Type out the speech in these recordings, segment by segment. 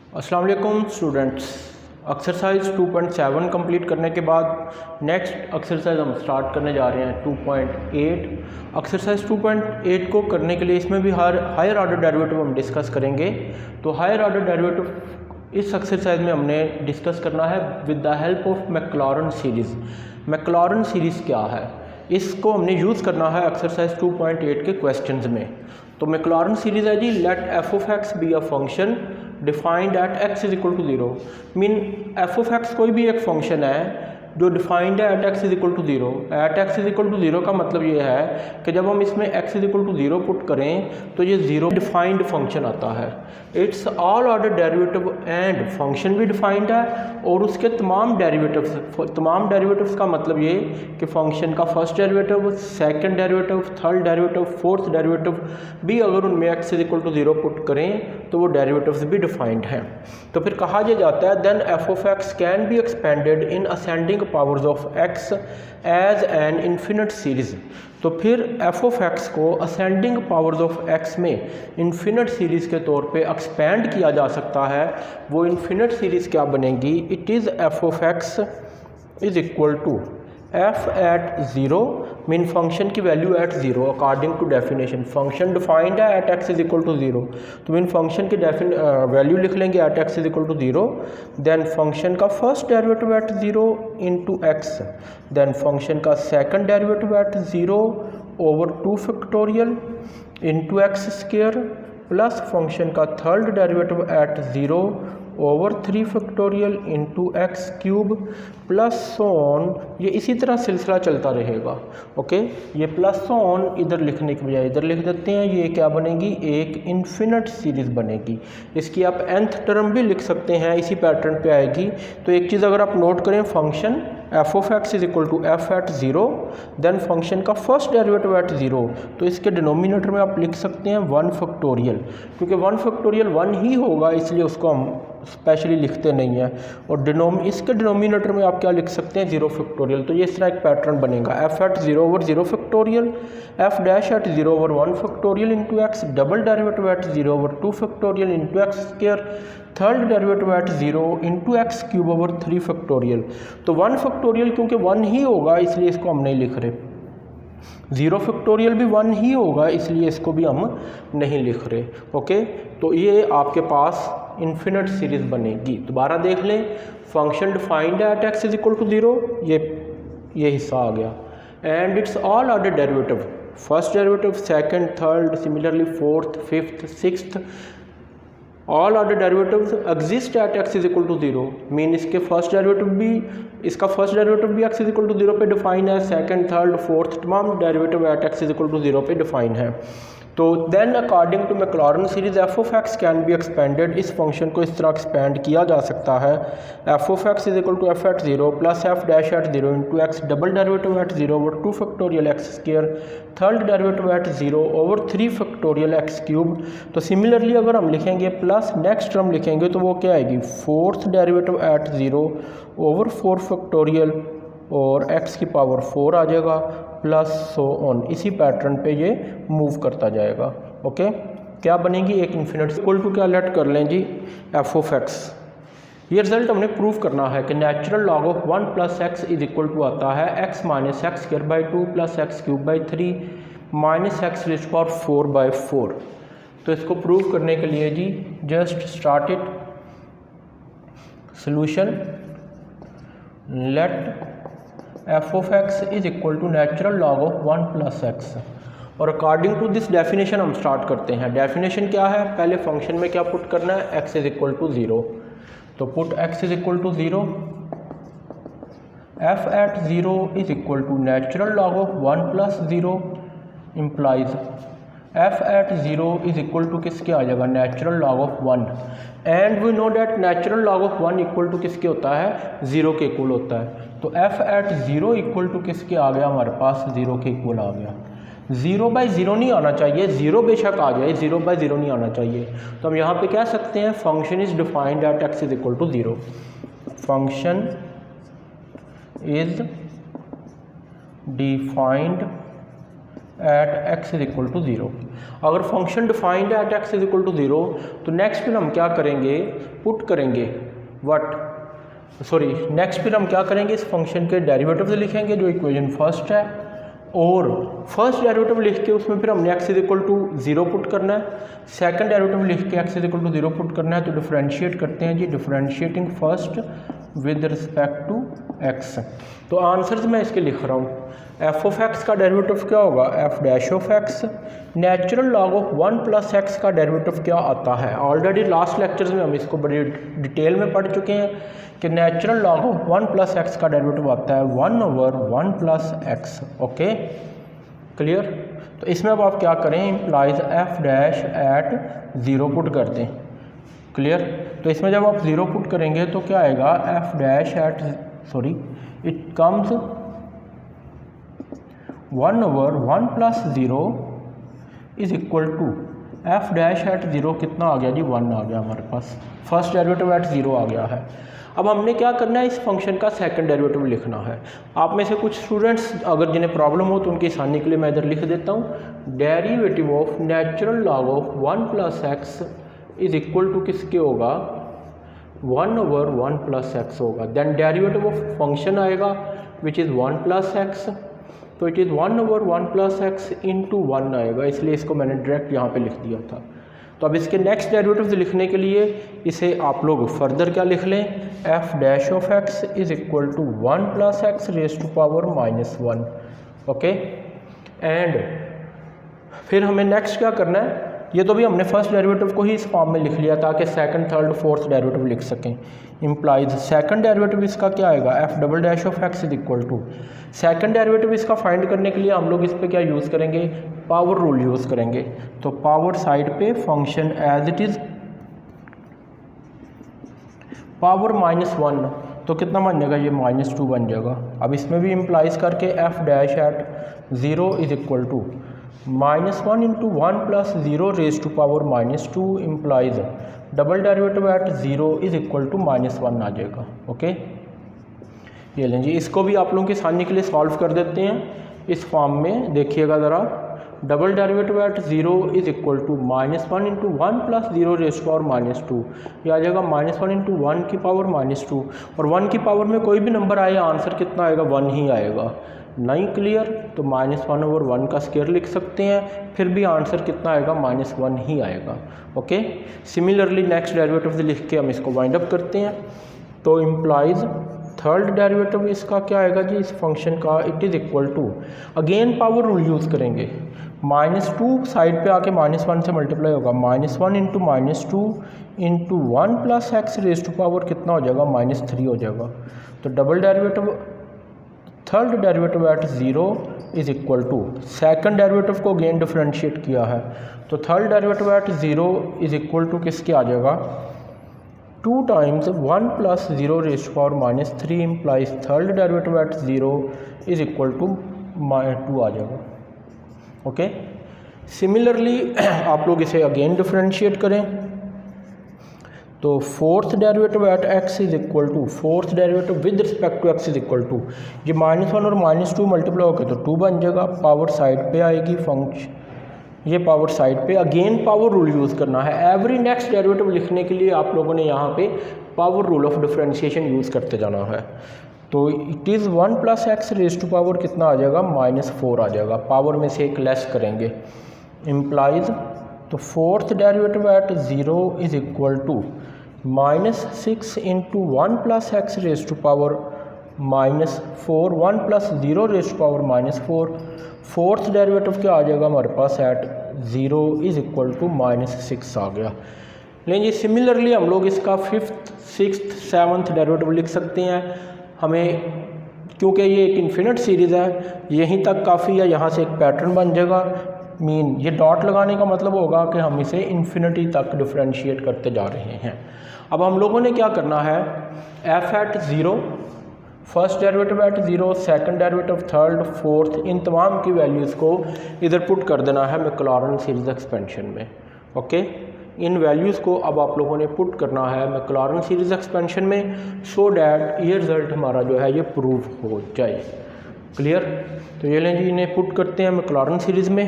अस्सलाम वालेकुम students. Exercise 2.7 complete करने के बाद नेक्स्ट एक्सरसाइज हम स्टार्ट करने जा रहे हैं 2.8। एक्सरसाइज 2.8 को करने के लिए इसमें भी हायर ऑर्डर डेरिवेटिव हम डिस्कस करेंगे। तो हायर ऑर्डर डेरिवेटिव इस एक्सरसाइज में हमने डिस्कस करना है with the help of Maclaurin series. Maclaurin series क्या है, इसको हमने यूज़ करना है एक्सरसाइज 2.8 के क्वेश्चंस में। तो मैक्लॉरन सीरीज़ है जी, let F of X be a function defined at x is equal to 0। Mean F of X कोई भी एक फंक्शन है जो डिफाइंड है at x is equal to 0। At x is equal to 0 का मतलब ये है कि जब हम इसमें X is equal to 0 put करें तो ये 0 डिफाइंड फंक्शन आता है। It's all order derivative and function भी डिफाइंड है और उसके तमाम डेरिवेटिव्स का मतलब ये कि फंक्शन का first derivative, second derivative, third derivative, fourth derivative भी अगर उनमें x is equal to 0 put करें तो वो डेरिवेटिव्स भी डिफाइंड हैं। तो फिर कहा यह जाता है then f of x can be expanded in ascending powers of x as an infinite series. तो फिर एफ ऑफ एक्स को असेंडिंग पावर्स ऑफ एक्स में इन्फिनिट सीरीज़ के तौर पे एक्सपेंड किया जा सकता है। वो इन्फिनिट सीरीज़ क्या बनेगी, it is F of x is equal to F at 0 mean function की value at 0 according to definition. Function defined है at x is equal to 0, तो मीन फंक्शन की वैल्यू लिख लेंगे at x is equal to 0। Then function का first derivative at 0 into X, then function का second derivative at 0 over 2 factorial into x square plus function का third derivative at 0 over 3 factorial into x cube plus so on. ये इसी तरह सिलसिला चलता रहेगा। Okay, ये प्लस सोन इधर लिखने के बजाय इधर लिख देते हैं। ये क्या बनेगी, एक इन्फिनिट सीरीज़ बनेगी। इसकी आप nth टर्म भी लिख सकते हैं, इसी पैटर्न पे आएगी। तो एक चीज़ अगर आप नोट करें, function f of x is equal to F at 0, then function का फर्स्ट डेरिवेटिव एट 0, तो इसके डिनोमिनेटर में आप लिख सकते हैं 1 फैक्टोरियल, क्योंकि 1 फैक्टोरियल 1 ही होगा इसलिए उसको हम स्पेशली लिखते नहीं हैं। और इसके डिनोमिनेटर में आप क्या लिख सकते हैं, 0 फैक्टोरियल। तो ये इस तरह एक पैटर्न बनेगा, f at 0 over 0 factorial, f dash at 0 over 1 factorial into x, double derivative at 0 over 2 factorial into x square, third derivative at 0 into x cube over 3 factorial. तो 1 फैक्टोरियल क्योंकि 1 ही होगा इसलिए इसको हम नहीं लिख रहे, 0 फैक्टोरियल भी 1 ही होगा इसलिए इसको भी हम नहीं लिख रहे। ओके, तो ये आपके पास इन्फिनिट सीरीज़ बनेगी। दोबारा देख लें, फंक्शन डिफाइंड है at x is equal to 0, ये हिस्सा आ गया, and its all order derivative, first derivative, second, third, similarly fourth, fifth, sixth, all order derivatives exist at x is equal to 0। Mean इसका फर्स्ट डेरिवेटिव भी x is equal to 0 पे define है, second, third, fourth तमाम derivative at x is equal to 0 पे define है। तो then according to Maclaurin series F of x can be expanded, इस function को इस तरह एक्सपेंड किया जा सकता है, F of x is equal to F at 0 plus F dash at 0 into x, double derivative at 0 over 2 factorial x square, third derivative at 0 over 3 factorial x cube. तो similarly अगर हम लिखेंगे प्लस नेक्स्ट टर्म लिखेंगे तो वो क्या आएगी, fourth derivative at 0 over 4 factorial और x की पावर 4 आ जाएगा प्लस सो ऑन। इसी पैटर्न पे ये मूव करता जाएगा। ओके, क्या बनेगी, एक इन्फिनिट इक्वल टू क्या लेट कर लें जी, एफ ऑफ एक्स। ये रिजल्ट हमने प्रूव करना है कि natural log of 1 plus x is equal to आता है x minus x square by 2 plus x cube by 3 minus X raise power 4 by 4। तो इसको प्रूव करने के लिए जी just start it, solution let F of x is equal to natural log of 1 plus X. और according to this definition हम start करते हैं। डेफिनेशन क्या है, पहले फंक्शन में क्या पुट करना है, एक्स इज इक्वल टू 0, तो put x is equal to 0, f at 0 is equal to natural log of 1 plus 0 implies f at 0 is equal to किसके आ जाएगा, natural log of 1, and we know that natural log of 1 equal to किसके होता है, 0 के equal होता है। तो एफ एट 0 इक्वल टू किसके आ गया, हमारे पास 0 के इक्वल आ गया। 0 बाई 0 नहीं आना चाहिए, 0 बेशक आ जाए, 0 बाई 0 नहीं आना चाहिए। तो हम यहाँ पे कह सकते हैं function is defined at x is equal to 0, function is defined at x is equal to 0। अगर function defined at x is equal to 0 तो नेक्स्ट फिर हम क्या करेंगे, पुट करेंगे नेक्स्ट फिर हम क्या करेंगे, इस फंक्शन के डेरिवेटिव लिखेंगे जो इक्वेशन फर्स्ट है, और फर्स्ट डेरिवेटिव लिख के उसमें फिर हमने x इक्वल टू 0 पुट करना है, सेकंड डेरिवेटिव लिख के x इक्वल टू 0 पुट करना है। तो डिफरेंशिएट करते हैं जी, differentiating first with respect to x। तो आंसर्स मैं इसके लिख रहा हूँ, f ऑफ x का डेरिवेटिव क्या होगा, f dash of x, natural log of 1 plus x का डेरिवेटिव क्या आता है। ऑलरेडी लास्ट लेक्चर्स में हम इसको बड़ी डिटेल में पढ़ चुके हैं कि natural log of 1 plus x का डेरिवेटिव आता है 1/1 प्लस x। Okay clear. तो इसमें अब आप क्या करें, implies f dash at 0 put कर दें। क्लियर। तो इसमें जब आप 0 पुट करेंगे तो क्या आएगा, f dash at it comes 1/1 plus 0 is equal to f dash at 0 कितना आ गया जी, 1 आ गया हमारे पास, फर्स्ट डेरिवेटिव एट 0 आ गया है। अब हमने क्या करना है, इस फंक्शन का सेकंड डेरिवेटिव लिखना है। आप में से कुछ स्टूडेंट्स अगर जिन्हें प्रॉब्लम हो तो उनकी आसानी के लिए मैं इधर लिख देता हूँ, derivative of natural log of 1 plus x is equal to किसके होगा, 1/1 प्लस एक्स होगा। देन डेरिवेटिव ऑफ फंक्शन आएगा विच इज़ 1 प्लस एक्स, तो it is 1/1 plus x into 1 आएगा, इसलिए इसको मैंने डायरेक्ट यहाँ पे लिख दिया था। तो अब इसके नेक्स्ट डेरिवेटिव्स लिखने के लिए इसे आप लोग फर्दर क्या लिख लें, f dash of x is equal to 1 plus x raise to power -1। Okay, and फिर हमें नेक्स्ट क्या करना है, ये तो भी हमने फर्स्ट डेरिवेटिव को ही इस फॉर्म में लिख लिया ताकि सेकंड थर्ड फोर्थ डेरिवेटिव लिख सकें। इम्प्लाइज सेकंड डेरिवेटिव इसका क्या आएगा, f double dash of x is equal to, second derivative इसका फाइंड करने के लिए हम लोग इस पे क्या यूज़ करेंगे, पावर रूल यूज़ करेंगे। तो पावर साइड पे function as it is power -1, तो कितना बन जाएगा, ये -2 बन जाएगा। अब इसमें भी इम्प्लाइज करके f dash at 0 is equal to -1 into 1 plus 0 raise to power -2 implies double derivative at 0 is equal to -1 आ जाएगा। ओके, ये लें जी, इसको भी आप लोगों की आसानी के लिए सॉल्व कर देते हैं इस फॉर्म में। देखिएगा ज़रा, double derivative at 0 is equal to -1 into 1 plus 0 raise to power -2, ये आ जाएगा -1 इंटू 1 की पावर -2, और 1 की पावर में कोई भी नंबर आए आंसर कितना आएगा, 1 ही आएगा। नहीं क्लियर, तो -1/1 का स्क्वायर लिख सकते हैं, फिर भी आंसर कितना आएगा, -1 ही आएगा। ओके, सिमिलरली नेक्स्ट डेरिवेटिव लिख के हम इसको वाइंड अप करते हैं। तो इम्प्लाइज थर्ड डेरिवेटिव इसका क्या आएगा जी, इस फंक्शन का, it is equal to, again power rule use करेंगे, -2 साइड पे आके -1 से मल्टीप्लाई होगा, -1 into -2 into 1 plus x raise to power कितना हो जाएगा, -3 हो जाएगा। तो double derivative third derivative at 0 is equal to, second derivative को अगेन डिफरेंशिएट किया है, तो third derivative at 0 is equal to किसके आ जाएगा, 2 times 1 plus 0 raise to power -3 implies third derivative at 0 is equal to 2 आ जाएगा। ओके, सिमिलरली आप लोग इसे अगेन डिफरेंशिएट करें, तो fourth derivative at x is equal to, fourth derivative with respect to x is equal to, ये -1 और -2 multiply होकर तो 2 बन जाएगा, पावर साइड पे आएगी फंक्शन, ये पावर साइड पे अगेन पावर रूल यूज़ करना है। एवरी नेक्स्ट डेरिवेटिव लिखने के लिए आप लोगों ने यहाँ पे power rule of differentiation use करते जाना है। तो it is 1 plus x raise to power कितना आ जाएगा, -4 आ जाएगा, पावर में से एक लेस करेंगे, इम्प्लाइज, तो fourth derivative at 0 is equal to -6 into 1 plus x raise to power -4, 1 plus 0 raise to power -4, fourth derivative क्या आ जाएगा हमारे पास एट 0 इज इक्वल टू -6 आ गया। लेकिन ये सिमिलरली हम लोग इसका 5th 6th 7th डेरिवेटिव लिख सकते हैं। हमें क्योंकि ये एक इन्फिनिट सीरीज़ है, यहीं तक काफ़ी है, यहाँ से एक पैटर्न बन जाएगा। मीन ये डॉट लगाने का मतलब होगा कि हम इसे इन्फिनिटी तक डिफरेंशिएट करते जा रहे हैं। अब हम लोगों ने क्या करना है, f at 0, first derivative at 0, second derivative, third, fourth, इन तमाम की वैल्यूज़ को इधर पुट कर देना है मैक्लॉरेन सीरीज़ एक्सपेंशन में। ओके, इन वैल्यूज़ को अब आप लोगों ने पुट करना है मैक्लॉरेन सीरीज़ एक्सपेंशन में, सो डैट ये रिज़ल्ट हमारा जो है ये प्रूव हो जाए। क्लियर, तो ये लें जी, इन्हें पुट करते हैं मैक्लॉरेन सीरीज़ में।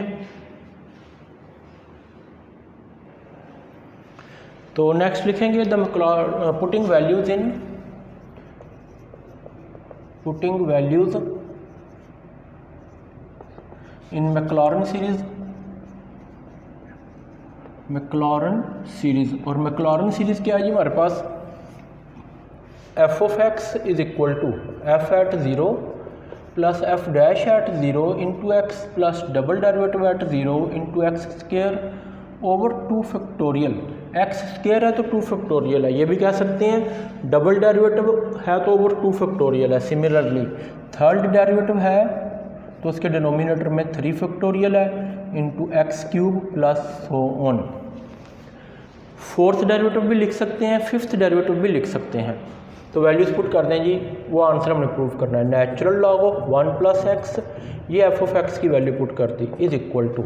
तो नेक्स्ट लिखेंगे the putting values in Maclaurin series. और मैक्लॉरन सीरीज़ क्या है जी हमारे पास, F of x is equal to F at zero plus F dash at zero into x plus double derivative at zero into x square over 2 factorial. X square है तो 2 factorial है, ये भी कह सकते हैं। डबल डेरिवेटिव है तो ओवर 2 फैक्टोरियल है। सिमिलरली थर्ड डेरिवेटिव है तो उसके डिनोमिनेटर में 3 फैक्टोरियल है into x cube plus so on. Fourth derivative भी लिख सकते हैं, फिफ्थ डेरिवेटिव भी लिख सकते हैं। तो वैल्यूज पुट कर दें जी, वो आंसर हमने प्रूव करना है। Natural log of 1 plus X, ये एफ ऑफ एक्स की वैल्यू पुट कर दी, is equal to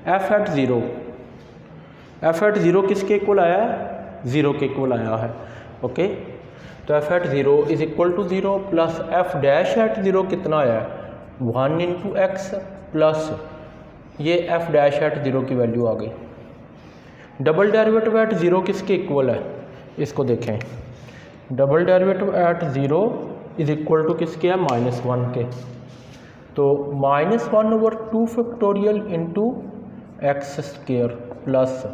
F at zero. F at zero किसके इक्वल आया है, ज़ीरो के इक्वल आया है। ओके, तो F at zero is equal to zero plus F dash at zero कितना आया है, 1 इंटू एक्स प्लस ये एफ डैश एट ज़ीरो की वैल्यू आ गई। डबल डेरिवेटिव एट ज़ीरो किसके इक्वल है, इसको देखें। Double derivative at zero is equal to किसके है, -1 के। तो -1 over 2 factorial into x square plus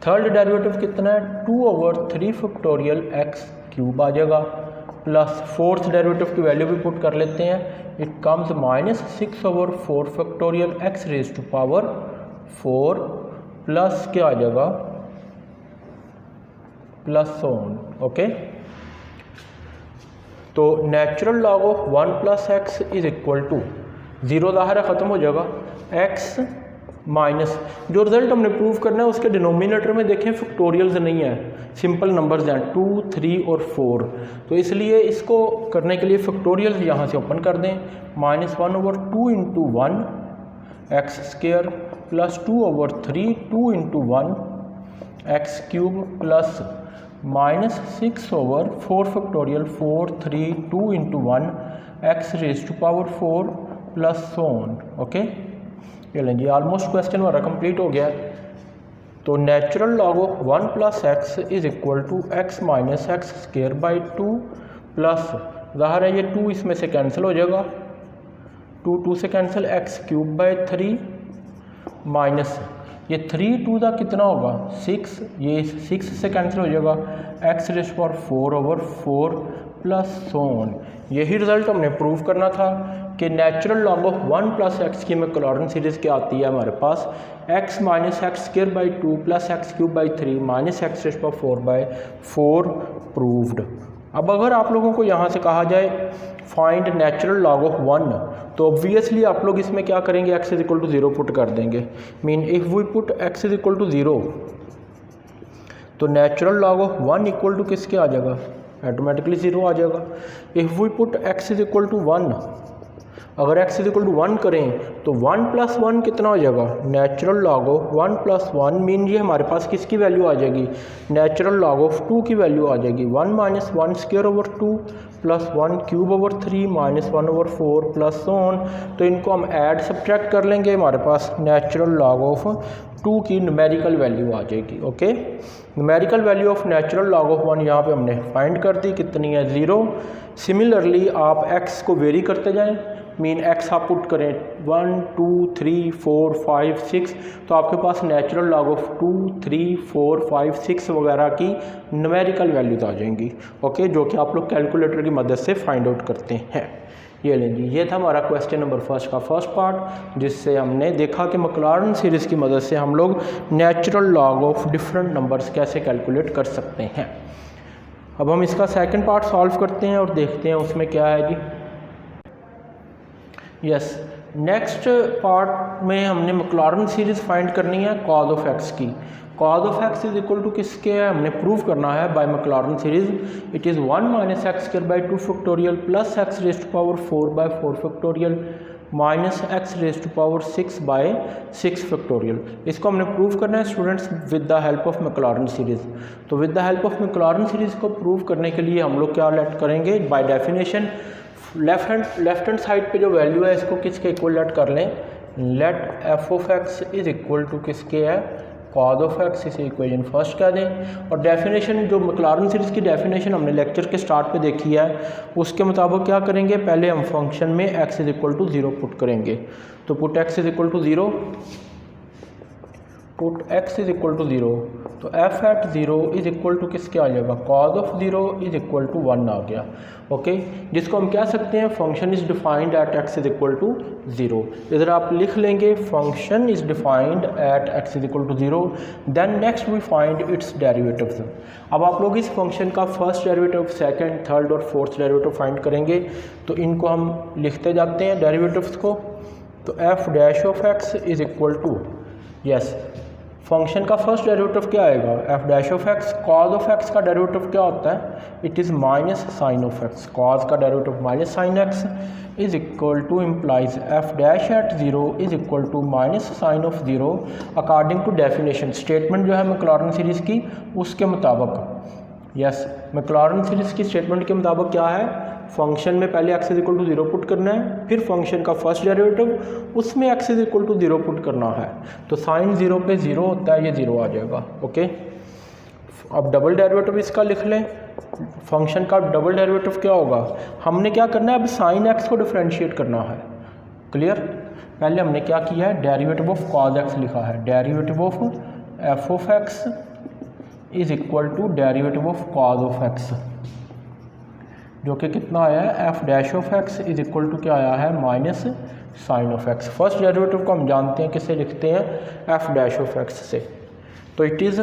third derivative कितना है, 2 ओवर 3 फैक्टोरियल एक्स क्यूब आ जाएगा प्लस फोर्थ डेरिवेटिव की वैल्यू भी पुट कर लेते हैं। It comes -6 over 4 factorial x raise to power 4 plus क्या आ जाएगा, प्लस ऑन। ओके, तो natural log of 1 plus x is equal to zero, ज़ाहिर है ख़त्म हो जाएगा, एक्स माइनस जो रिजल्ट हमने प्रूव करना है उसके डिनोमिनेटर में देखें फैक्टोरियल्स नहीं है, सिंपल नंबर्स हैं 2, 3 और 4। तो इसलिए इसको करने के लिए फैक्टोरियल्स यहाँ से ओपन कर दें। -1 over 2 into 1 x square plus 2 over 3 2 into 1 x cube plus -6 over 4 factorial 4 3 2 into 1 x raise to power 4 plus so on. Okay, चलें जी, ऑलमोस्ट क्वेश्चन हमारा कंप्लीट हो गया। तो natural log of 1 plus x is equal to x minus x square by 2 plus, ज़ाहिर है ये 2 इसमें से कैंसिल हो जाएगा, 2 से cancel, x cube by 3 minus ये 3 2 का कितना होगा 6, ये 6 से कैंसिल हो जाएगा, X raise power 4 over 4 plus so on. यही रिजल्ट हमने प्रूव करना था कि natural log of 1 plus X की मैक्लॉरन सीरीज़ क्या आती है हमारे पास, X minus x square by 2 plus x cube by 3 minus x raise power 4 by 4 proved. अब अगर आप लोगों को यहाँ से कहा जाए फाइंड नेचुरल लॉग ऑफ 1, तो ऑब्वियसली आप लोग इसमें क्या करेंगे, x is equal to 0 put कर देंगे। Mean if we put x is equal to 0 तो natural log of 1 equal to किसके आ जाएगा, ऑटोमेटिकली 0 आ जाएगा। If we put x is equal to 1, अगर x इज इक्वल टू 1 करें तो 1 प्लस 1 कितना हो जाएगा, natural log of 1 plus 1 mean ये हमारे पास किसकी वैल्यू आ जाएगी, नेचुरल लॉग ऑफ 2 की वैल्यू आ जाएगी। 1 minus 1 square over 2 plus 1 cube over 3 minus 1 over 4 plus on. तो इनको हम ऐड सब्ट्रैक्ट कर लेंगे, हमारे पास नेचुरल लॉग ऑफ 2 की न्यूमेरिकल वैल्यू आ जाएगी। Okay, numerical value of natural log of 1 यहाँ पे हमने फाइंड कर दी, कितनी है 0। सिमिलरली आप x को वेरी करते जाएं, मीन x आप पुट करें 1 2 3 4 5 6, तो आपके पास नेचुरल लॉग ऑफ 2 3 4 5 6 वगैरह की न्यूमेरिकल वैल्यूज आ जाएंगी। ओके, जो कि आप लोग कैलकुलेटर की मदद से फाइंड आउट करते हैं। ये लें जी, ये था हमारा क्वेश्चन नंबर फर्स्ट का फर्स्ट पार्ट, जिससे हमने देखा कि मैक्लॉरन सीरीज़ की मदद से हम लोग natural log of different numbers कैसे कैलकुलेट कर सकते हैं। अब हम इसका सेकंड पार्ट सॉल्व करते हैं और देखते हैं उसमें क्या है जी। यस, नेक्स्ट पार्ट में हमने मैक्लॉरन सीरीज़ फाइंड करनी है कॉज ऑफ एक्स की। Cos of x is equal to किसके है, हमने प्रूव करना है by Maclaurin series. It is 1 minus x square by 2 factorial plus x raise to power 4 by 4 factorial minus x raise to power 6 by 6 factorial. इसको हमने prove करना है students with the help of Maclaurin series. तो with the help of Maclaurin series को prove करने के लिए हम लोग क्या लेट करेंगे, by definition left hand side पे जो वैल्यू है इसको किसके इक्वल लेट कर लें, let F of x is equal to किसके है, कॉज ऑफ एक्स, इसे इक्वेशन फर्स्ट कह दें। और डेफिनेशन जो मैक्लॉरिन सीरीज़ की डेफिनेशन हमने लेक्चर के स्टार्ट पे देखी है उसके मुताबिक क्या करेंगे, पहले हम फंक्शन में x is equal to 0 put करेंगे। तो put x is equal to 0, put x is equal to 0, तो f at 0 is equal to किसके आ जाएगा, cos of 0 is equal to 1 आ गया। ओके, जिसको हम कह सकते हैं function is defined at x is equal to 0। इधर आप लिख लेंगे function is defined at x is equal to 0, then next we find its derivatives. अब आप लोग इस फंक्शन का फर्स्ट डेरिवेटिव, सेकंड, थर्ड और फोर्थ डेरिवेटिव फाइंड करेंगे। तो इनको हम लिखते जाते हैं डेरिवेटिव्स को। तो f dash of x is equal to, yes, function का फर्स्ट डेरिवेटिव क्या आएगा, f dash of x। Cos of x का डेरिवेटिव क्या होता है, it is minus sine of x। Cos का derivative minus sine x is equal to implies f dash at 0 is equal to minus sine of 0 according to definition. Statement जो है Maclaurin series की उसके मुताबिक, yes, Maclaurin series की statement के मुताबिक क्या है, फंक्शन में पहले x is equal to 0 put करना है, फिर फंक्शन का फर्स्ट डेरिवेटिव उसमें x is equal to 0 put करना है। तो साइन 0 पे 0 होता है, ये 0 आ जाएगा। ओके, अब डबल डेरिवेटिव इसका लिख लें। फंक्शन का डबल डेरिवेटिव क्या होगा, हमने क्या करना है, अब साइन x को डिफरेंशिएट करना है। क्लियर, पहले हमने क्या किया है, डेरिवेटिव ऑफ कॉज x लिखा है, derivative of f of x is equal to derivative of cos of x, जो कि कितना आया है, f dash of x is equal to क्या आया है, minus sine of x। First derivative को हम जानते हैं किससे लिखते हैं, f डैश ऑफ x से। तो इट इज़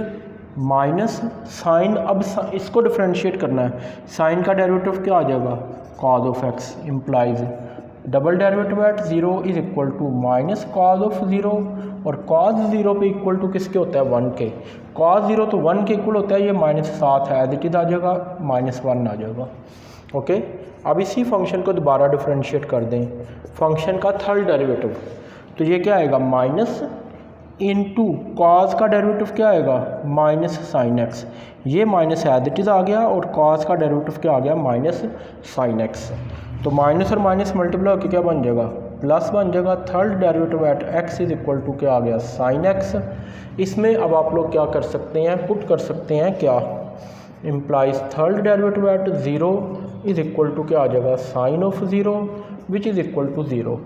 माइनस साइन, अब इसको डिफरेंशिएट करना है, साइन का डेरिवेटिव क्या आ जाएगा, cos of x implies double derivative at 0 is equal to minus cos of 0, और कॉज 0 पे इक्वल टू किसके होता है, 1 के। कॉज 0 तो 1 के इक्वल होता है, ये -7 है, एज इट इज आ जाएगा, -1 आ जाएगा। ओके, अब इसी फंक्शन को दोबारा डिफरेंशिएट कर दें, फंक्शन का थर्ड डेरिवेटिव, तो ये क्या आएगा, माइनस इनटू कॉज का डेरिवेटिव क्या आएगा, माइनस साइन एक्स। ये माइनस एज इट इज़ आ गया, और कॉज का डेरिवेटिव क्या आ गया, माइनस साइन एक्स। तो माइनस और माइनस मल्टीप्लाई होकर क्या बन जाएगा, प्लस बन जाएगा। Third derivative at x is equal to क्या आ गया, साइन एक्स। इसमें अब आप लोग क्या कर सकते हैं, पुट कर सकते हैं क्या, implies third derivative at 0 is equal to क्या आ जाएगा, sine of 0 which is equal to 0।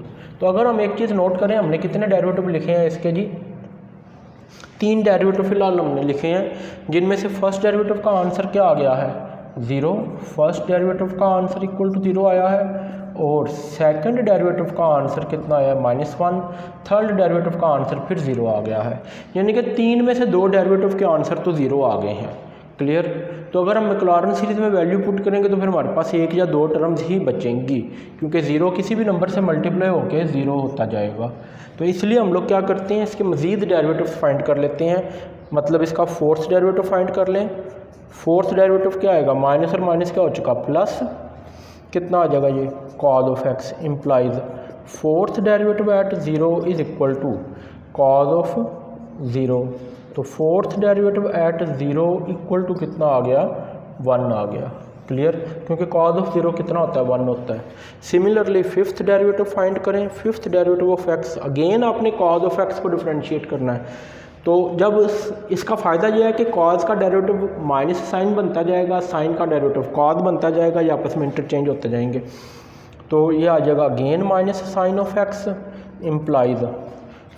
तो अगर हम एक चीज़ नोट करें, हमने कितने डेरिवेटिव लिखे हैं इसके जी, 3 डेरिवेटिव फिलहाल हमने लिखे हैं, जिनमें से फर्स्ट डेरिवेटिव का आंसर क्या आ गया है, 0। फर्स्ट डेरिवेटिव का आंसर इक्वल टू 0 आया है, और सेकंड डेरिवेटिव का आंसर कितना आया, -1। थर्ड डेरिवेटिव का आंसर फिर 0 आ गया है, यानी कि 3 में से 2 डेरिवेटिव के आंसर तो 0 आ गए हैं। क्लियर, तो अगर हम मैक्लॉरिन सीरीज़ में वैल्यू पुट करेंगे तो फिर हमारे पास 1 या 2 टर्म्स ही बचेंगी, क्योंकि 0 किसी भी नंबर से मल्टीप्लाई होकर 0 होता जाएगा। तो इसलिए हम लोग क्या करते हैं, इसके मज़ीद डेरिवेटिव्स फाइंड कर लेते हैं, मतलब इसका फोर्थ डेरिवेटिव फाइंड कर लें। फोर्थ डेरिवेटिव क्या आएगा, माइनस और माइनस क्या हो चुका, प्लस, कितना आ जाएगा ये, cos of x implies fourth derivative at 0 is equal to cos of 0। तो fourth derivative at 0 equal to कितना आ गया, 1 आ गया। क्लियर, क्योंकि कॉज ऑफ 0 कितना होता है, 1 होता है। सिमिलरली फिफ्थ डेरिवेटिव फाइंड करें, fifth derivative of x, again आपने कॉज ऑफ एक्स को डिफरेंशिएट करना है। तो जब इसका फ़ायदा यह है कि कॉज का डेरिवेटिव माइनस साइन बनता जाएगा, साइन का डेरिवेटिव कॉज बनता जाएगा, ये आपस में इंटरचेंज होते जाएंगे। तो ये आ जाएगा again minus sine of x implies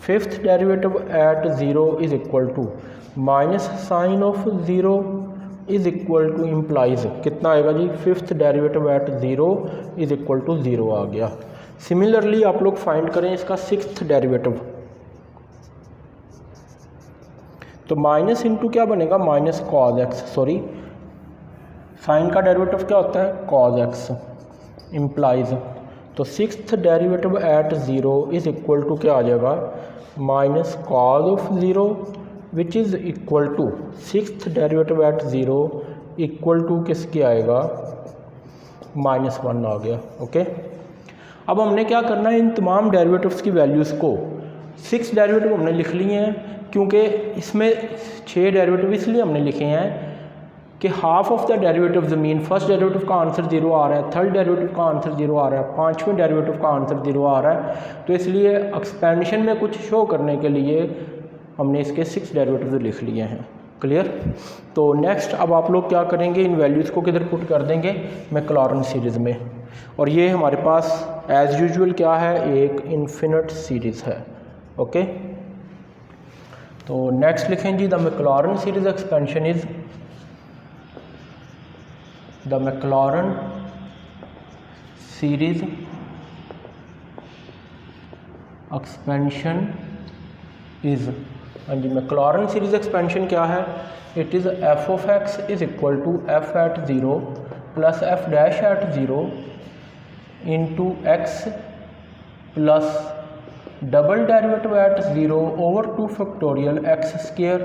fifth derivative at 0 is equal to minus sine of 0 is equal to implies कितना आएगा जी, fifth derivative at 0 is equal to 0 आ गया। सिमिलरली आप लोग फाइंड करें इसका सिक्स्थ डेरिवेटिव, तो माइनस इंटू क्या बनेगा, minus cos x, sorry sine का डेरिवेटिव क्या होता है, कॉज एक्स इम्प्लाइज, तो sixth derivative at 0 is equal to क्या आ जाएगा, minus cos of 0 which is equal to sixth derivative at 0 equal to किसके आएगा, -1 आ गया। ओके, अब हमने क्या करना है, इन तमाम डेरिवेटिव्स की वैल्यूज़ को 6 डेरिवेटिव हमने लिख लिए हैं, क्योंकि इसमें 6 डेरिवेटिव इसलिए हमने लिखे हैं कि half of the derivative mean first derivative का आंसर 0 आ रहा है, थर्ड डेरिवेटिव का आंसर 0 आ रहा है, पांचवें डेरिवेटिव का आंसर 0 आ रहा है। तो इसलिए एक्सपेंशन में कुछ शो करने के लिए हमने इसके 6 डेरिवेटिव लिख लिए हैं। क्लियर। तो नेक्स्ट अब आप लोग क्या करेंगे, इन वैल्यूज़ को किधर पुट कर देंगे, मैक्लॉरन सीरीज़ में। और ये हमारे पास एज़ यूजुअल क्या है, एक इन्फिनिट सीरीज़ है। ओके, तो नेक्स्ट लिखें जी, the Maclaurin series expansion is, the Maclaurin series expansion is, हाँ जी, मैक्लॉरन सीरीज़ एक्सपेंशन क्या है, it is F of x is equal to F at zero plus F dash at zero into x plus double derivative at zero over 2 factorial x square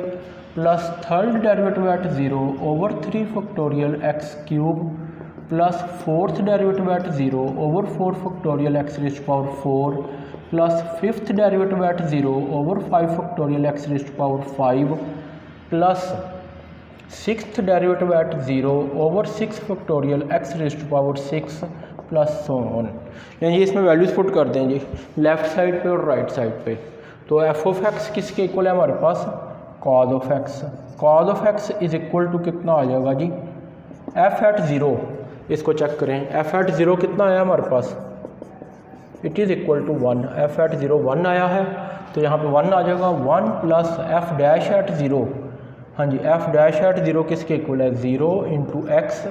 plus third derivative at zero over 3 factorial x cube plus fourth derivative at zero over 4 factorial x raised to power 4 plus fifth derivative at zero over 5 factorial x raised to power 5 plus sixth derivative at zero over 6 factorial x raised to power 6 plus so on. यानी इसमें values put कर दें जी, left side पे और right side पे। तो f of x किसके equal है हमारे पास, cos of x. Cos of x is equal to कितना आ जाएगा जी, एफ एट ज़ीरो, इसको चेक करें, एफ एट ज़ीरो कितना आया हमारे पास, it is equal to 1। F at zero 1 आया है, तो यहाँ पे 1 आ जाएगा, 1 plus F dash at zero, हाँ जी, एफ डैश एट ज़ीरो किसके इक्वल है, 0 into x,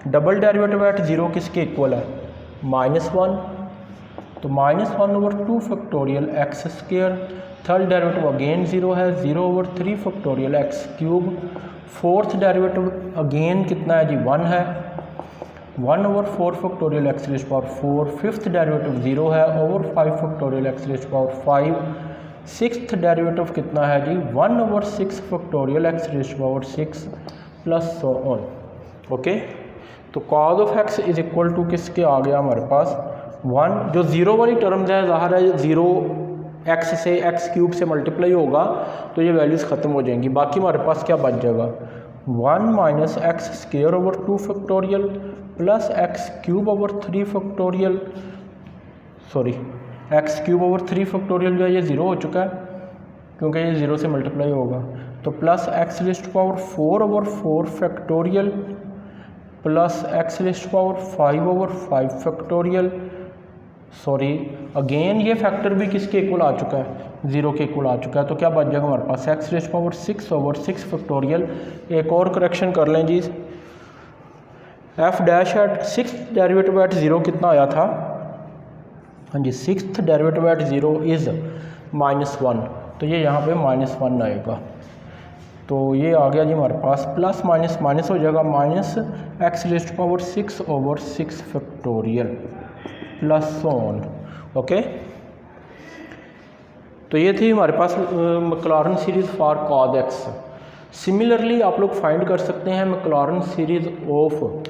double derivative at zero किसके इक्वल है, -1, तो -1 over 2 factorial x square, third derivative again 0 है, 0 over 3 factorial x cube, fourth derivative again कितना है जी, 1 है, 1 over 4 factorial x raised to power 4, fifth derivative 0 है over 5 factorial x raised to power 5, sixth derivative कितना है जी, 1 over 6 factorial x raised to power 6 plus so on. Okay, तो cos of x is equal to किसके आ गया हमारे पास, 1। जो ज़ीरो वाली टर्म्स है, ज़ाहिर है 0 एक्स से एक्स क्यूब से मल्टीप्लाई होगा तो ये वैल्यूज़ ख़त्म हो जाएंगी। बाकी हमारे पास क्या बच जाएगा, 1 minus x square over 2 factorial plus x cube over 3 factorial, sorry x cube over 3 factorial जो है ये 0 हो चुका है क्योंकि ये 0 से मल्टीप्लाई होगा, तो plus x raised to power 4 over 4 factorial plus x raised to power 5 over 5 factorial, sorry again ये फैक्टर भी किसके इक्वल आ चुका है, 0 के इक्वल आ चुका है। तो क्या बच जाएगा हमारे पास, x raised to power 6 over 6 factorial. एक और करेक्शन कर लें जी, F dash at sixth derivative at 0 कितना आया था, हाँ जी, सिक्स्थ डेरिवेटिव एट 0 इज़ -1, तो ये यहाँ पे -1 आएगा, तो ये आ गया जी हमारे पास, प्लस माइनस माइनस हो जाएगा, minus x raised to power 6 over 6 factorial plus on. Okay, तो ये थी हमारे पास Maclaurin series for cos x. Similarly आप लोग फाइंड कर सकते हैं Maclaurin series of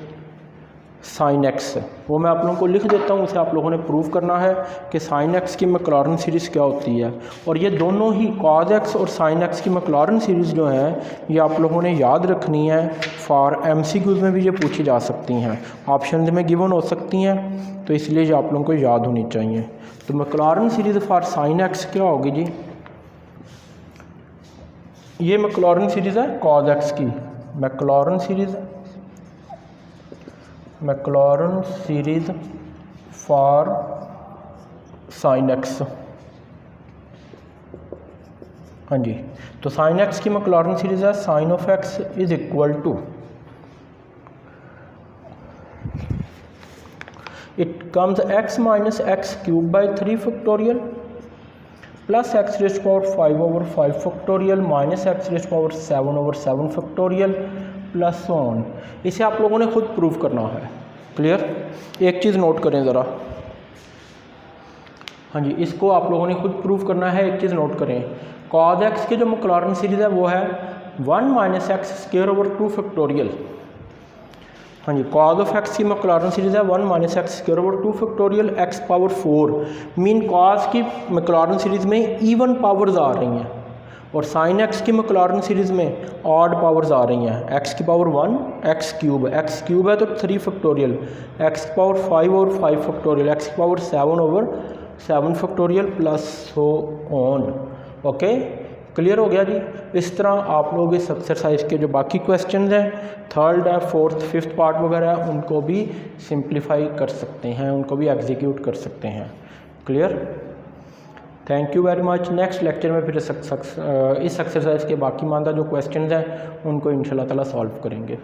sine x, वो मैं आप लोगों को लिख देता हूँ, उसे आप लोगों ने प्रूव करना है कि साइन एक्स की मैक्लॉरन सीरीज़ क्या होती है। और ये दोनों ही कॉज एक्स और साइन एक्स की मैक्लॉरन सीरीज़ जो है ये आप लोगों ने याद रखनी है, फॉर MCQs में भी ये पूछी जा सकती हैं, ऑप्शन में गिवन हो सकती हैं, तो इसलिए ये आप लोगों को याद होनी चाहिए। तो Maclaurin series for sine x क्या होगी जी, ये मैक्लॉरन सीरीज़ है कॉज एक्स की, Maclaurin series for sine x, हाँ जी, तो साइन एक्स की मैक्लॉरन सीरीज़ है sine of x is equal to, it comes x minus x cube by 3 factorial plus x raised to power 5 over 5 factorial minus x raised to power 7 over 7 factorial plus on. इसे आप लोगों ने खुद prove करना है। Clear, एक चीज़ note करें ज़रा, हाँ जी, इसको आप लोगों ने खुद प्रूव करना है। एक चीज़ नोट करें, कॉज एक्स की जो मैक्लॉरन सीरीज़ है वो है 1 minus x square over 2 factorial, हाँ जी, कॉज ऑफ एक्स की मैक्लॉरन सीरीज़ है 1 minus x square over 2 factorial x power 4। Mean cause की मैक्लॉरन सीरीज़ में इवन पावर्स आ रही हैं और साइन एक्स की मैक्लॉरन सीरीज़ में ऑड पावर्स आ रही हैं। एक्स की पावर 1 एक्स क्यूब है तो 3 फैक्टोरियल, एक्स की पावर 5 और 5 फैक्टोरियल, एक्स की power 7 over 7 factorial plus so on. Okay, clear हो गया जी। इस तरह आप लोग इस एक्सरसाइज के जो बाकी क्वेश्चन हैं, थर्ड है, फोर्थ, फिफ्थ पार्ट वगैरह, उनको भी सिंप्लीफाई कर सकते हैं, उनको भी एग्जीक्यूट कर सकते हैं। Clear, thank you very much. Next lecture में फिर इस एक्सरसाइज के बाकी मानदा जो क्वेश्चन हैं उनको इंशाल्लाह ताला सॉल्व करेंगे।